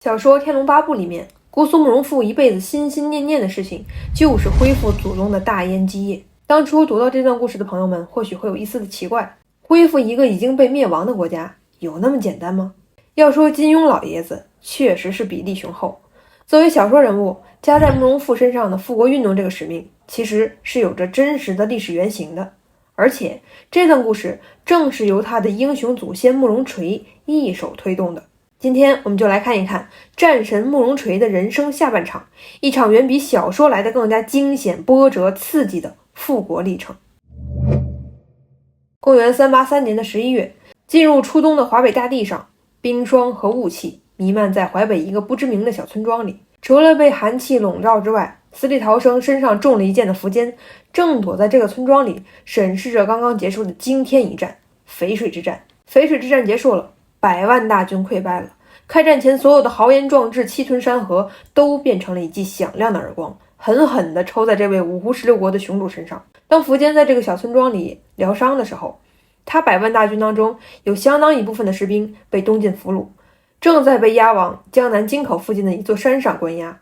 小说《天龙八部》里面，姑苏慕容复一辈子心心念念的事情，就是恢复祖宗的大燕基业。当初读到这段故事的朋友们，或许会有一丝的奇怪：恢复一个已经被灭亡的国家，有那么简单吗？要说金庸老爷子，确实是比例雄厚。作为小说人物，加在慕容复身上的复国运动这个使命，其实是有着真实的历史原型的。而且，这段故事正是由他的英雄祖先慕容垂一手推动的。今天我们就来看一看战神慕容垂的人生下半场，一场远比小说来的更加惊险、波折、刺激的复国历程。公元383年的11月，进入初冬的华北大地上，冰霜和雾气弥漫在淮北一个不知名的小村庄里。除了被寒气笼罩之外，死里逃生身上中了一箭的苻坚正躲在这个村庄里，审视着刚刚结束的惊天一战——淝水之战。淝水之战结束了，100万大军溃败了。开战前所有的豪言壮志、气吞山河都变成了一记响亮的耳光，狠狠地抽在这位五胡16国的雄主身上。当苻坚在这个小村庄里疗伤的时候，他100万大军当中有相当一部分的士兵被东晋俘虏，正在被押往江南京口附近的一座山上关押。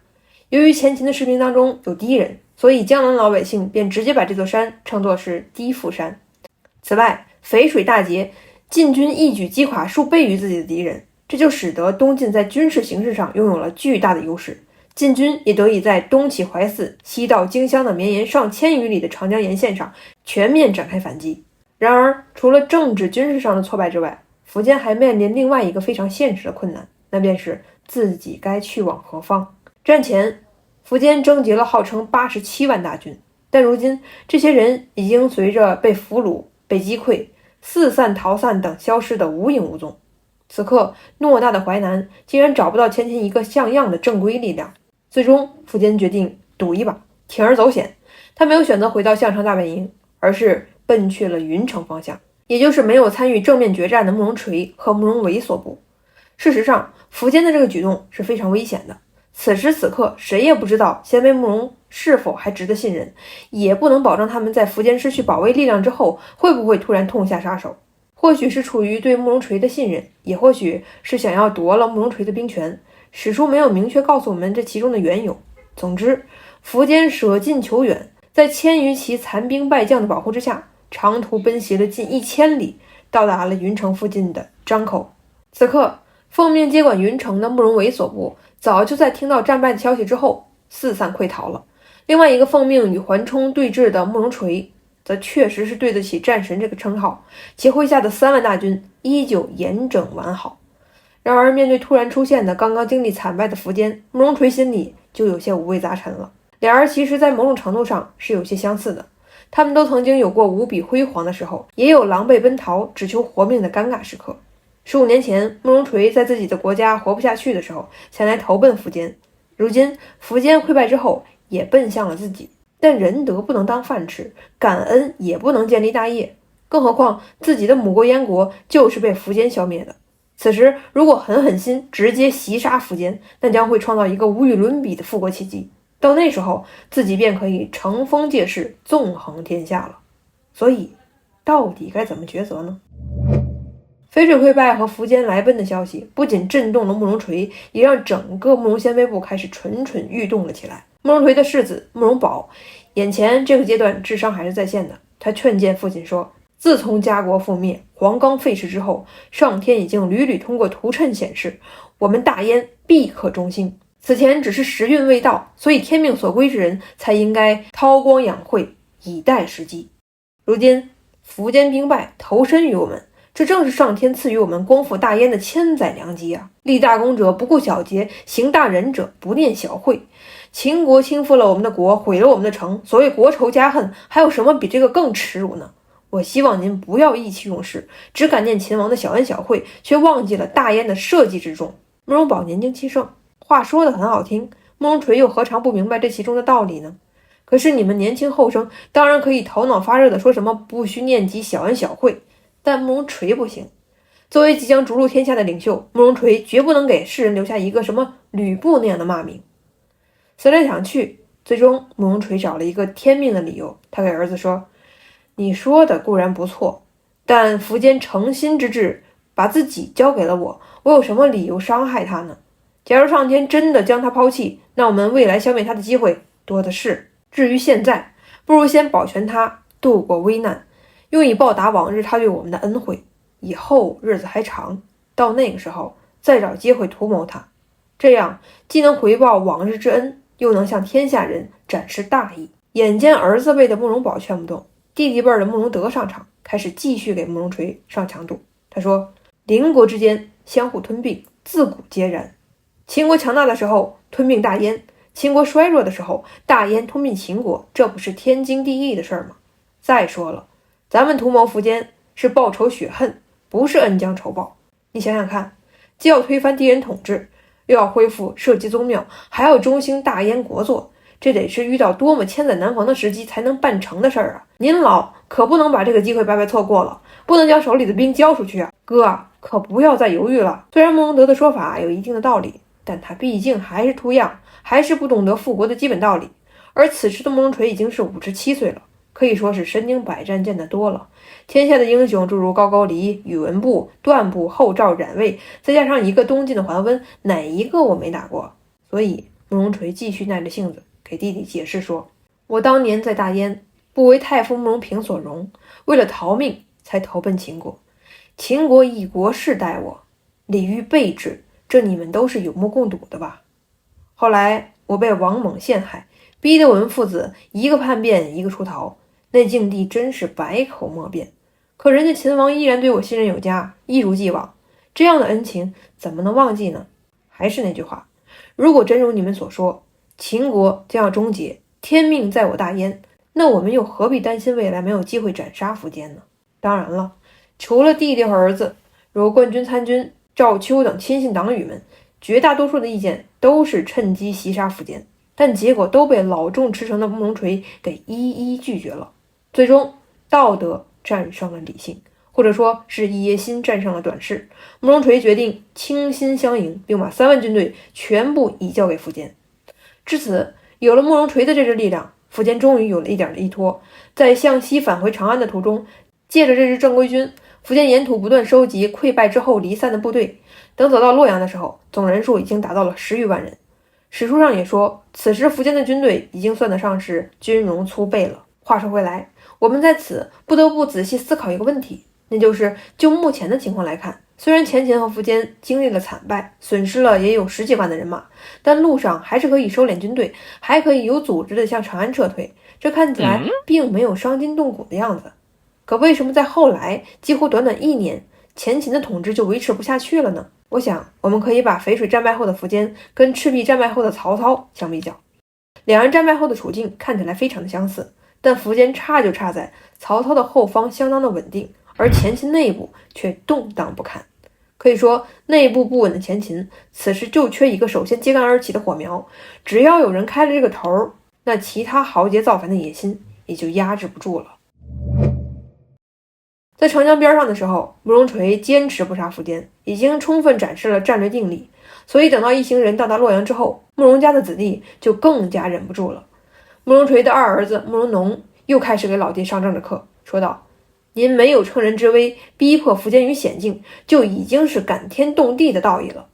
由于前秦的士兵当中有敌人，所以江南老百姓便直接把这座山称作是低富山。此外，淝水大捷，晋军一举击垮数倍于自己的敌人，这就使得东晋在军事形势上拥有了巨大的优势，晋军也得以在东起淮泗，西到荆襄的绵延上千余里的长江沿线上全面展开反击。然而，除了政治军事上的挫败之外，苻坚还面临另外一个非常现实的困难，那便是自己该去往何方。战前，苻坚征集了号称87万大军，但如今这些人已经随着被俘虏、被击溃、四散逃散等消失得无影无踪。此刻，偌大的淮南竟然找不到前秦一个像样的正规力量。最终，苻坚决定赌一把，铤而走险。他没有选择回到项城大本营，而是奔去了云城方向，也就是没有参与正面决战的慕容垂和慕容伟所部。事实上，苻坚的这个举动是非常危险的。此时此刻，谁也不知道鲜卑慕容是否还值得信任，也不能保证他们在苻坚失去保卫力量之后，会不会突然痛下杀手。或许是出于对慕容垂的信任，也或许是想要夺了慕容垂的兵权，史书没有明确告诉我们这其中的缘由。总之，苻坚舍近求远，在1000余骑残兵败将的保护之下，长途奔袭了近1000里，到达了云城附近的张口。此刻，奉命接管云城的慕容伟所部早就在听到战败的消息之后四散溃逃了。另外一个奉命与桓冲对峙的慕容垂则确实是对得起战神这个称号，其麾下的3万大军依旧严整完好。然而，面对突然出现的刚刚经历惨败的苻坚，慕容垂心里就有些五味杂陈了。两人其实在某种程度上是有些相似的，他们都曾经有过无比辉煌的时候，也有狼狈奔逃只求活命的尴尬时刻。15年前，慕容垂在自己的国家活不下去的时候，前来投奔苻坚。如今苻坚溃败之后，也奔向了自己。但仁德不能当饭吃，感恩也不能建立大业，更何况自己的母国燕国就是被苻坚消灭的。此时如果狠心直接袭杀苻坚，那将会创造一个无与伦比的复国奇迹。到那时候，自己便可以乘风借势，纵横天下了。所以，到底该怎么抉择呢？淝水溃败和苻坚来奔的消息不仅震动了慕容垂，也让整个慕容鲜卑部开始蠢蠢欲动了起来。慕容垂的世子慕容宝眼前这个阶段智商还是在线的，他劝谏父亲说，自从家国覆灭、黄冈废弛之后，上天已经屡屡通过图谶显示，我们大燕必可中兴。此前只是时运未到，所以天命所归之人才应该韬光养晦，以待时机。如今苻坚兵败，投身于我们，这正是上天赐予我们光复大燕的千载良机啊！立大功者不顾小节，行大仁者不念小惠。秦国倾覆了我们的国，毁了我们的城，所谓国仇家恨，还有什么比这个更耻辱呢？我希望您不要意气用事，只感念秦王的小恩小惠，却忘记了大燕的社稷之重。慕容宝年轻气盛，话说得很好听，慕容垂又何尝不明白这其中的道理呢？可是你们年轻后生当然可以头脑发热的说什么不需念及小恩小惠，但慕容垂不行。作为即将逐鹿天下的领袖，慕容垂绝不能给世人留下一个什么吕布那样的骂名。思来想去，最终慕容垂找了一个天命的理由，他给儿子说，你说的固然不错，但苻坚诚心之至把自己交给了我，我有什么理由伤害他呢？假如上天真的将他抛弃，那我们未来消灭他的机会多的是。至于现在，不如先保全他，度过危难，用以报答往日他对我们的恩惠。以后日子还长，到那个时候再找机会图谋他，这样既能回报往日之恩，又能向天下人展示大义。眼见儿子辈的慕容宝劝不动，弟弟辈的慕容德上场，开始继续给慕容垂上强度。他说，邻国之间相互吞并，自古皆然。秦国强大的时候吞并大燕，秦国衰弱的时候大燕吞并秦国，这不是天经地义的事儿吗？再说了，咱们图谋苻坚是报仇雪恨，不是恩将仇报。你想想看，既要推翻敌人统治，又要恢复社稷宗庙，还要中兴大燕国祚，这得是遇到多么千载难逢的时机才能办成的事儿啊！您老可不能把这个机会白白错过了，不能将手里的兵交出去啊！哥啊，可不要再犹豫了。虽然慕容德的说法有一定的道理，但他毕竟还是图样，还是不懂得复国的基本道理。而此时的慕容垂已经是57岁了，可以说是身经百战，见得多了。天下的英雄诸如高句丽、宇文部、段部、后赵、冉魏，再加上一个东晋的桓温，哪一个我没打过？所以慕容垂继续耐着性子给弟弟解释说，我当年在大燕不为太傅慕容平所容，为了逃命才投奔秦国，秦国以国事待我，礼遇备至，这你们都是有目共睹的吧。后来我被王猛陷害，逼得我们父子一个叛变一个出逃，那境地真是百口莫辩。可人家秦王依然对我信任有加，一如既往，这样的恩情怎么能忘记呢？还是那句话，如果真如你们所说，秦国将要终结，天命在我大燕，那我们又何必担心未来没有机会斩杀苻坚呢？当然了，除了弟弟和儿子，如冠军参军赵丘等亲信党羽们，绝大多数的意见都是趁机袭杀苻坚，但结果都被老众驰骋的慕容垂给一一拒绝了。最终道德战胜了理性，或者说是野心战胜了短视。慕容垂决定倾心相迎，并把3万军队全部移交给苻坚。至此，有了慕容垂的这支力量，苻坚终于有了一点的依托。在向西返回长安的途中，借着这支正规军，苻坚沿途不断收集溃败之后离散的部队，等走到洛阳的时候，总人数已经达到了10余万人。史书上也说，此时苻坚的军队已经算得上是军容粗备了。话说回来，我们在此不得不仔细思考一个问题，那就是就目前的情况来看，虽然前秦和苻坚经历了惨败，损失了也有10几万的人马，但路上还是可以收敛军队，还可以有组织的向长安撤退，这看起来并没有伤筋动骨的样子。可为什么在后来几乎短短1年，前秦的统治就维持不下去了呢？我想我们可以把淝水战败后的苻坚跟赤壁战败后的曹操相比较，两人战败后的处境看起来非常的相似，但苻坚差就差在曹操的后方相当的稳定，而前秦内部却动荡不堪。可以说，内部不稳的前秦此时就缺一个首先揭竿而起的火苗，只要有人开了这个头，那其他豪杰造反的野心也就压制不住了。在长江边上的时候，慕容垂坚持不杀苻坚，已经充分展示了战略定力。所以等到一行人到达洛阳之后，慕容家的子弟就更加忍不住了。慕容垂的二儿子慕容农又开始给老爹上政治课，说道：“您没有乘人之危，逼迫苻坚于险境，就已经是感天动地的道义了。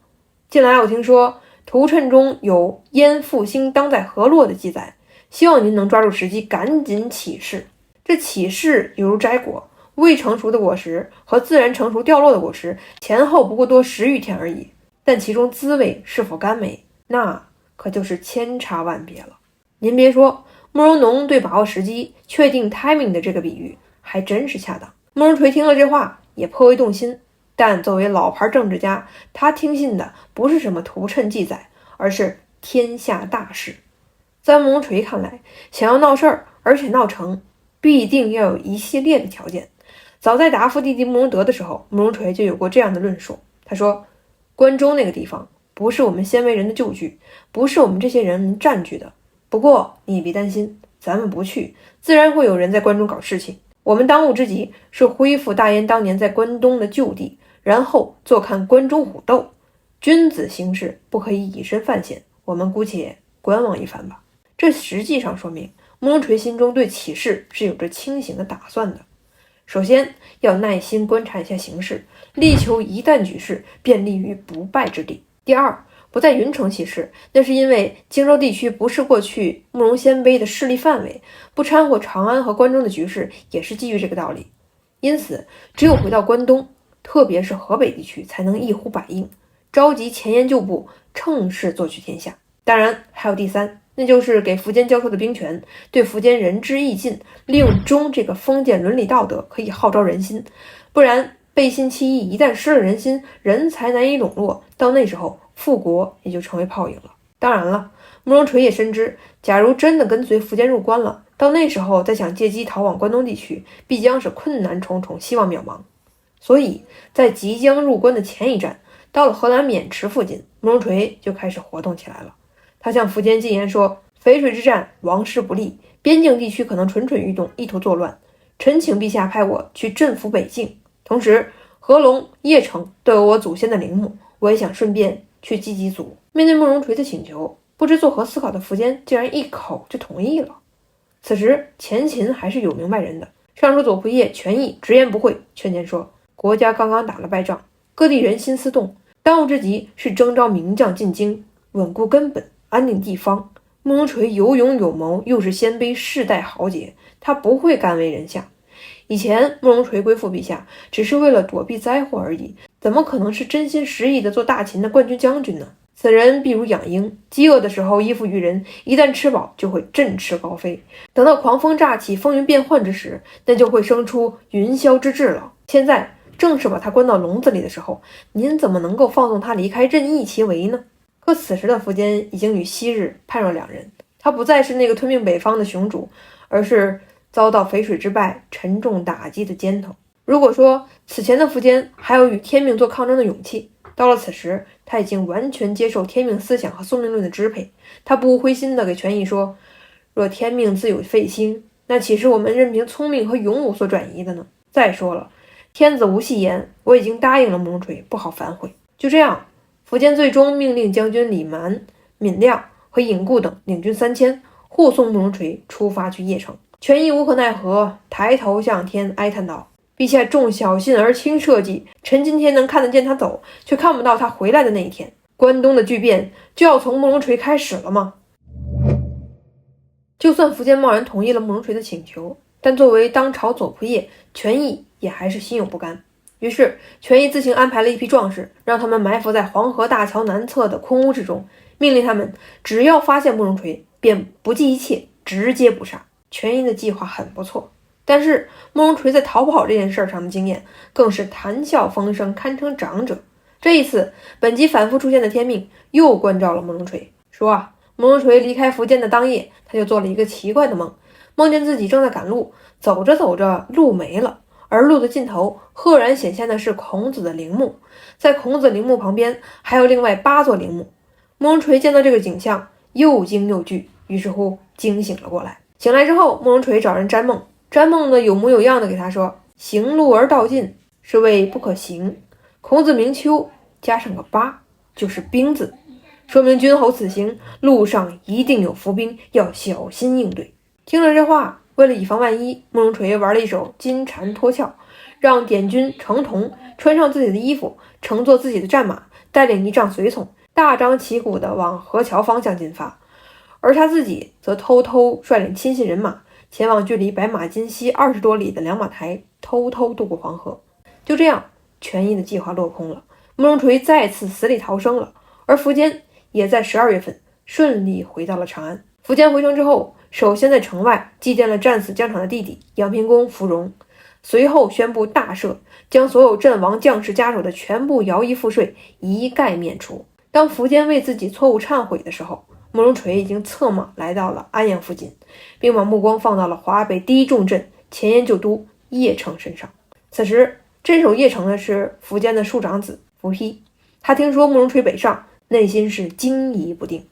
近来我听说屠谶中有燕复兴当在河洛的记载，希望您能抓住时机，赶紧起事。这起事犹如摘果，未成熟的果实和自然成熟掉落的果实前后不过多10余天而已，但其中滋味是否甘美，那可就是千差万别了。您别说，慕容农对把握时机、确定 timing 的这个比喻还真是恰当。慕容垂听了这话也颇为动心，但作为老牌政治家，他听信的不是什么屠谶记载，而是天下大事。在慕容垂看来，想要闹事儿，而且闹成，必定要有一系列的条件。早在答复弟弟慕容德的时候，慕容垂就有过这样的论述。他说，关中那个地方不是我们鲜为人的旧居，不是我们这些人能占据的。不过你也别担心，咱们不去，自然会有人在关中搞事情。我们当务之急是恢复大燕当年在关东的旧地，然后坐看关中虎斗。君子行事不可以以身犯险，我们姑且观望一番吧。这实际上说明慕容垂心中对起事是有着清醒的打算的。首先要耐心观察一下形势，力求一旦举事便立于不败之地。第二，不在云城起事，那是因为荆州地区不是过去慕容鲜卑的势力范围，不掺和长安和关中的局势也是基于这个道理。因此，只有回到关东，特别是河北地区，才能一呼百应，召集前沿旧部，乘势坐取天下。当然，还有第三，那就是给苻坚交出的兵权，对苻坚仁至义尽，利用忠这个封建伦理道德可以号召人心，不然背信弃义，一旦失了人心，人才难以笼络，到那时候复国也就成为泡影了。当然了，慕容垂也深知，假如真的跟随苻坚入关了，到那时候再想借机逃往关东地区，必将是困难重重，希望渺茫。所以在即将入关的前一站，到了河南渑池附近，慕容垂就开始活动起来了。他向苻坚进言说，淝水之战王师不利，边境地区可能蠢蠢欲动，意图作乱，臣请陛下派我去镇抚北境，同时合龙、邺城都有我祖先的陵墓，我也想顺便去祭祭祖。面对慕容垂的请求，不知作何思考的苻坚竟然一口就同意了。此时前秦还是有明白人的，尚书左仆射权益直言不讳，劝谏说，国家刚刚打了败仗，各地人心思动，当务之急是征召名将进京，稳固根本，安定地方。慕容垂有勇有谋，又是鲜卑世代豪杰，他不会甘为人下。以前慕容垂归附陛下，只是为了躲避灾祸而已，怎么可能是真心实意的做大秦的冠军将军呢？此人必如养鹰，饥饿的时候依附于人，一旦吃饱就会振翅高飞，等到狂风乍起，风云变幻之时，那就会生出云霄之志了。现在正是把他关到笼子里的时候，您怎么能够放纵他离开，任意其为呢？可此时的苻坚已经与昔日判若两人，他不再是那个吞并北方的雄主，而是遭到淝水之败沉重打击的尖头。如果说此前的苻坚还有与天命做抗争的勇气，到了此时，他已经完全接受天命思想和宿命论的支配。他不无灰心地给权益说，若天命自有废心，那岂是我们任凭聪明和勇武所转移的呢？再说了，天子无戏言，我已经答应了慕容垂，不好反悔。就这样，苻坚最终命令将军李蛮、闵亮和尹固等领军3000，护送慕容垂出发去邺城。权益无可奈何，抬头向天哀叹道，陛下重小信而轻社稷，臣今天能看得见他走，却看不到他回来的那一天。关东的巨变就要从慕容垂开始了吗？就算苻坚贸然同意了慕容垂的请求，但作为当朝左仆射，权益也还是心有不甘。于是权益自行安排了一批壮士，让他们埋伏在黄河大桥南侧的空屋之中，命令他们只要发现慕容垂，便不计一切，直接捕杀。权益的计划很不错，但是慕容垂在逃跑这件事上的经验更是谈笑风生，堪称长者。这一次本集反复出现的天命又关照了慕容垂，说慕容垂离开苻坚的当夜，他就做了一个奇怪的梦，梦见自己正在赶路，走着走着路没了，而路的尽头赫然显现的是孔子的陵墓，在孔子陵墓旁边还有另外8座陵墓。慕容垂见到这个景象，又惊又惧，于是乎惊醒了过来。醒来之后，慕容垂找人占梦，占梦的有模有样的给他说，行路而道尽，是谓不可行。孔子名丘，加上个八，就是兵字，说明君侯此行路上一定有伏兵，要小心应对。听了这话，为了以防万一，慕容垂玩了一手金蝉脱壳，让典军程同穿上自己的衣服，乘坐自己的战马，带领一仗随从，大张旗鼓地往河桥方向进发。而他自己则偷偷率领亲信人马，前往距离白马津西20多里的两马台，偷偷渡过黄河。就这样，权益的计划落空了，慕容垂再次死里逃生了，而苻坚也在12月份顺利回到了长安。苻坚回城之后，首先在城外祭奠了战死疆场的弟弟阳平公芙蓉，随后宣布大赦，将所有阵亡将士家属的全部徭役赋税一概免除。当苻坚为自己错误忏悔的时候，慕容垂已经策马来到了安阳附近，并把目光放到了华北第一重镇前沿旧都邺城身上。此时镇守邺城的是苻坚的庶长子苻丕，他听说慕容垂北上，内心是惊疑不定。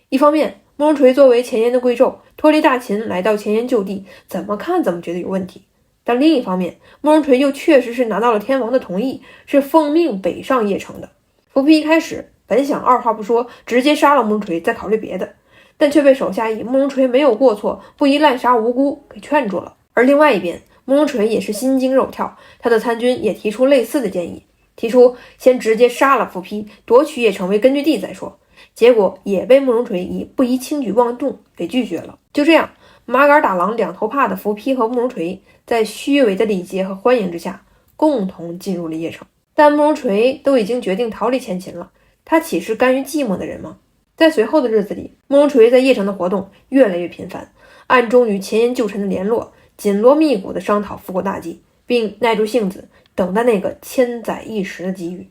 一方面，慕容垂作为前沿的贵胄，脱离大秦来到前沿旧地，怎么看怎么觉得有问题。但另一方面，慕容垂又确实是拿到了天王的同意，是奉命北上邺城的。苻丕一开始本想二话不说直接杀了慕容垂，再考虑别的，但却被手下以慕容垂没有过错，不宜滥杀无辜给劝住了。而另外一边，慕容垂也是心惊肉跳，他的参军也提出类似的建议，提出先直接杀了苻丕，夺取邺城为根据地再说。结果也被慕容垂以不宜轻举妄动给拒绝了。就这样，马杆打狼两头怕的伏丕和慕容垂在虚伪的礼节和欢迎之下，共同进入了邺城。但慕容垂都已经决定逃离前秦了，他岂是甘于寂寞的人吗？在随后的日子里，慕容垂在邺城的活动越来越频繁，暗中与前燕旧臣的联络，紧锣密鼓地商讨复国大计，并耐住性子等待那个千载一时的机遇。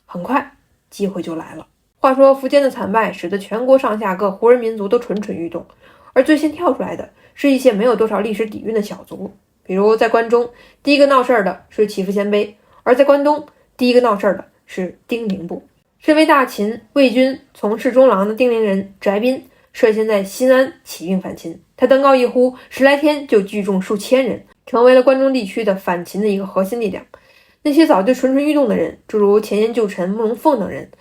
很快，机会就来了。话说苻坚的惨败使得全国上下各胡人民族都蠢蠢欲动，而最先跳出来的是一些没有多少历史底蕴的小族。比如在关中，第一个闹事的是祈父鲜卑，而在关东，第一个闹事的是丁零部。身为大秦魏军从事中郎的丁零人翟彬，率先在新安起兵反秦。他登高一呼，10来天就聚众数千人，成为了关中地区的反秦的一个核心力量。那些早就蠢蠢欲动的人，诸如前燕旧臣慕容凤等人，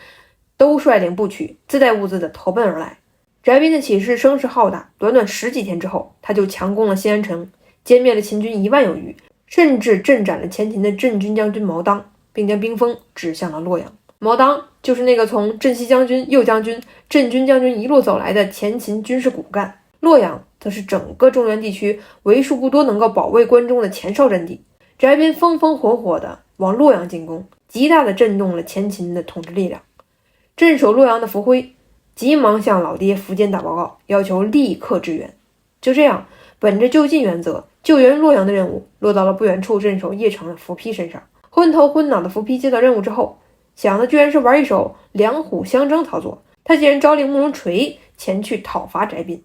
都率领部曲自带物资的投奔而来。翟彬的起事声势浩大，短短10几天之后，他就强攻了新安城，歼灭了秦军1万有余，甚至镇斩了前秦的镇军将军毛当，并将兵锋指向了洛阳。毛当就是那个从镇西将军、右将军、镇军将军一路走来的前秦军事骨干。洛阳则是整个中原地区为数不多能够保卫关中的前哨阵地。翟彬风风火火地往洛阳进攻，极大地震动了前秦的统治力量。镇守洛阳的伏辉急忙向老爹苻坚打报告，要求立刻支援。就这样，本着就近原则，救援洛阳的任务落到了不远处镇守邺城的伏丕身上。昏头昏脑的伏丕接到任务之后，想的居然是玩一手两虎相争操作。他竟然招令慕容垂前去讨伐翟彬。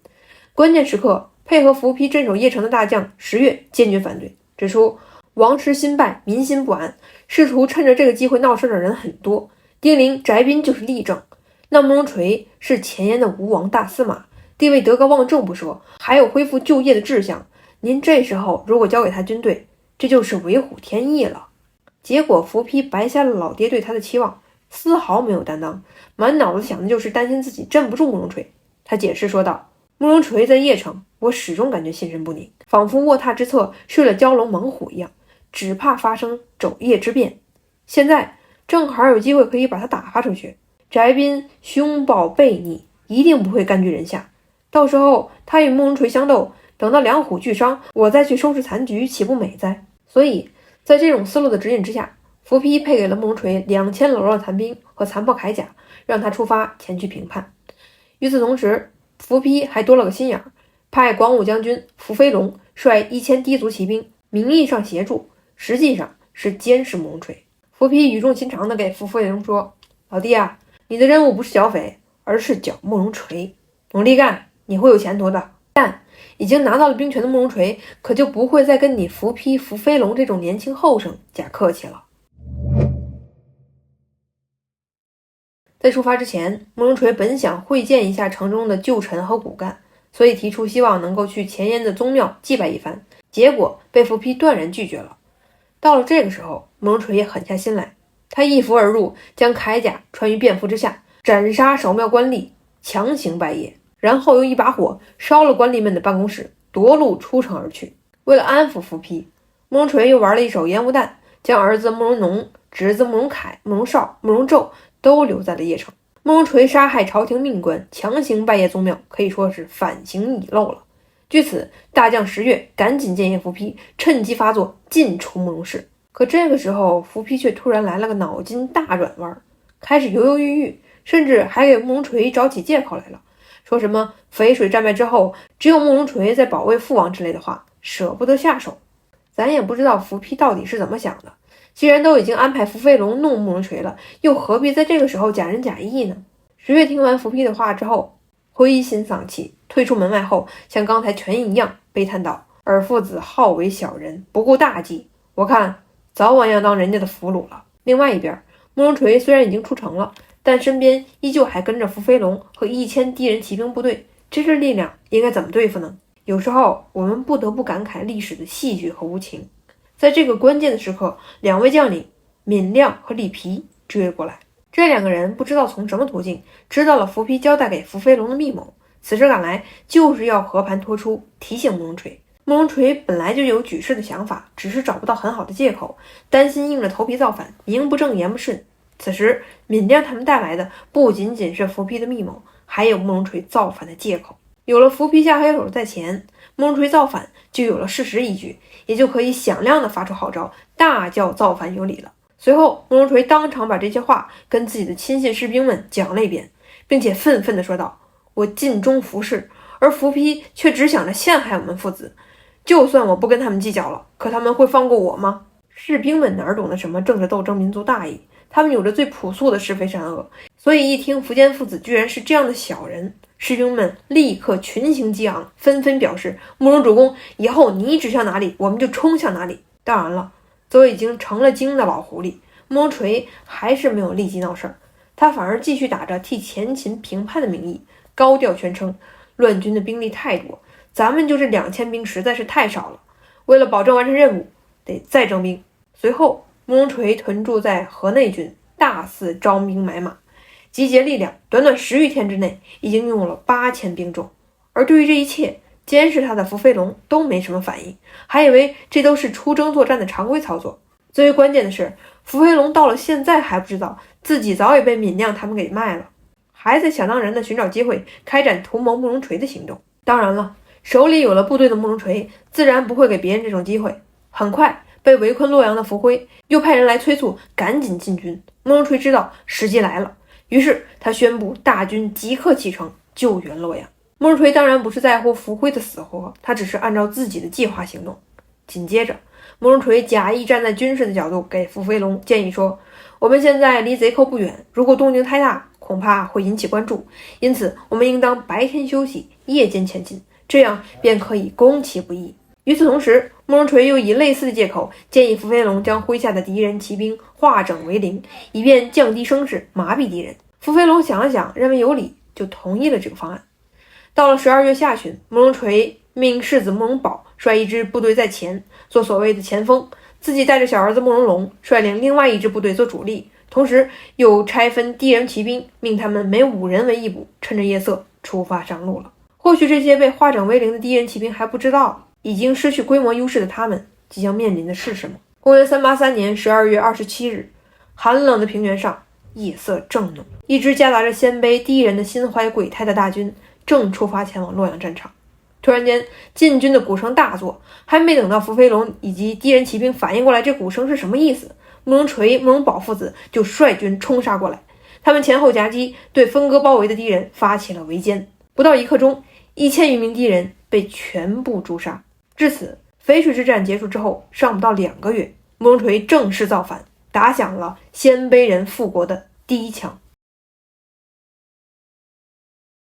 关键时刻，配合伏丕镇守邺城的大将石越坚决反对，指出王室新败，民心不安，试图趁着这个机会闹事的人很多，丁零、翟彬就是例证。那慕容垂是前燕的吴王大司马，地位德高望重不说，还有恢复旧业的志向。您这时候如果交给他军队，这就是为虎添翼了。结果伏丕白瞎了老爹对他的期望，丝毫没有担当，满脑子想的就是担心自己镇不住慕容垂。他解释说道：慕容垂在邺城，我始终感觉心神不宁，仿佛卧榻之侧睡了蛟龙猛虎一样，只怕发生昼夜之变。现在正好有机会可以把他打发出去。翟彬凶暴悖逆，一定不会甘居人下，到时候他与慕容垂相斗，等到两虎俱伤，我再去收拾残局，岂不美哉？所以在这种思路的指引之下，伏丕配给了慕容垂2000老弱残兵和残破铠甲，让他出发前去平叛。与此同时，伏丕还多了个心眼，派广武将军伏飞龙率1000氐族骑兵，名义上协助，实际上是监视慕容垂。伏丕语重心长地给伏飞龙说：老弟啊，你的任务不是剿匪，而是剿慕容垂，努力干，你会有前途的。但已经拿到了兵权的慕容垂，可就不会再跟你伏丕、伏飞龙这种年轻后生假客气了。在出发之前，慕容垂本想会见一下城中的旧臣和骨干，所以提出希望能够去前燕的宗庙祭拜一番，结果被伏丕断然拒绝了。到了这个时候，慕容垂也狠下心来，他一伏而入，将铠甲穿于便服之下，斩杀守庙官吏，强行拜谒，然后用一把火烧了官吏们的办公室，夺路出城而去。为了安抚伏丕，慕容垂又玩了一手烟雾弹，将儿子慕容农、侄子慕容凯、慕容绍、慕容胄都留在了邺城。慕容垂杀害朝廷命官，强行拜谒宗庙，可以说是反行已露了。据此，大将石越赶紧建议伏丕趁机发作，进出慕容氏。可这个时候，伏丕却突然来了个脑筋大转弯，开始犹犹豫豫，甚至还给慕容垂找起借口来了，说什么淝水战败之后，只有慕容垂在保卫父王之类的话，舍不得下手。咱也不知道伏丕到底是怎么想的，既然都已经安排伏飞龙弄慕容垂了，又何必在这个时候假仁假义呢？石越听完伏丕的话之后，灰心丧气，退出门外后，像刚才全一样悲叹道：尔父子好为小人，不顾大计，我看早晚要当人家的俘虏了。另外一边，慕容垂虽然已经出城了，但身边依旧还跟着伏飞龙和1000氐人骑兵部队，这支力量应该怎么对付呢？有时候我们不得不感慨历史的戏剧和无情。在这个关键的时刻，两位将领闵亮和李皮追了过来。这两个人不知道从什么途径知道了伏丕交代给伏飞龙的密谋，此时赶来就是要和盘托出，提醒慕容垂。慕容垂本来就有举事的想法，只是找不到很好的借口，担心硬着头皮造反，名不正言不顺，此时闵亮他们带来的不仅仅是伏丕的密谋，还有慕容垂造反的借口。有了伏丕下黑手在前，慕容垂造反就有了事实依据，也就可以响亮地发出号召，大叫造反有理了。随后慕容垂当场把这些话跟自己的亲信士兵们讲了一遍，并且愤愤地说道：我尽忠服侍，而伏丕却只想着陷害我们父子，就算我不跟他们计较了，可他们会放过我吗？士兵们哪懂得什么政治斗争、民族大义，他们有着最朴素的是非善恶，所以一听苻坚父子居然是这样的小人，士兵们立刻群情激昂，纷纷表示慕容主公，以后你指向哪里，我们就冲向哪里。当然了，作为已经成了精的老狐狸，慕容垂还是没有立即闹事儿，他反而继续打着替前秦平叛的名义，高调宣称乱军的兵力太多，咱们就这2000兵实在是太少了，为了保证完成任务，得再征兵。随后慕容垂屯驻在河内郡，大肆招兵买马，集结力量，短短10余天之内已经用了8000兵众。而对于这一切，监视他的伏飞龙都没什么反应，还以为这都是出征作战的常规操作。最为关键的是，伏飞龙到了现在还不知道自己早已被闵亮他们给卖了，还在想当然的寻找机会开展图谋慕容垂的行动。当然了，手里有了部队的慕容垂自然不会给别人这种机会。很快被围困洛阳的伏辉又派人来催促赶紧进军。慕容垂知道时机来了，于是他宣布大军即刻启程救援洛阳。慕容垂当然不是在乎伏辉的死活，他只是按照自己的计划行动。紧接着慕容垂假意站在军事的角度给伏飞龙建议说，我们现在离贼寇不远，如果动静太大恐怕会引起关注，因此我们应当白天休息，夜间前进，这样便可以攻其不意。与此同时，慕容垂又以类似的借口建议伏飞龙将麾下的敌人骑兵化整为零，以便降低声势，麻痹敌人。伏飞龙想了想，认为有理，就同意了这个方案。到了12月下旬，慕容垂命世子慕容宝率一支部队在前，做所谓的前锋，自己带着小儿子慕容龙率领另外一支部队做主力，同时又拆分敌人骑兵，命他们每5人为一部，趁着夜色出发上路了。或许这些被化整为零的敌人骑兵还不知道，已经失去规模优势的他们即将面临的是什么。公元383年12月27日，寒冷的平原上，夜色正浓，一支夹杂着鲜卑敌人的心怀鬼胎的大军正出发前往洛阳战场。突然间，晋军的鼓声大作，还没等到伏飞龙以及敌人骑兵反应过来这鼓声是什么意思，慕容垂、慕容宝父子就率军冲杀过来。他们前后夹击，对分割包围的敌人发起了围歼。不到1刻钟，1000余名敌人被全部诛杀。至此，淝水之战结束之后，尚不到2个月，慕容垂正式造反，打响了鲜卑人复国的第一枪。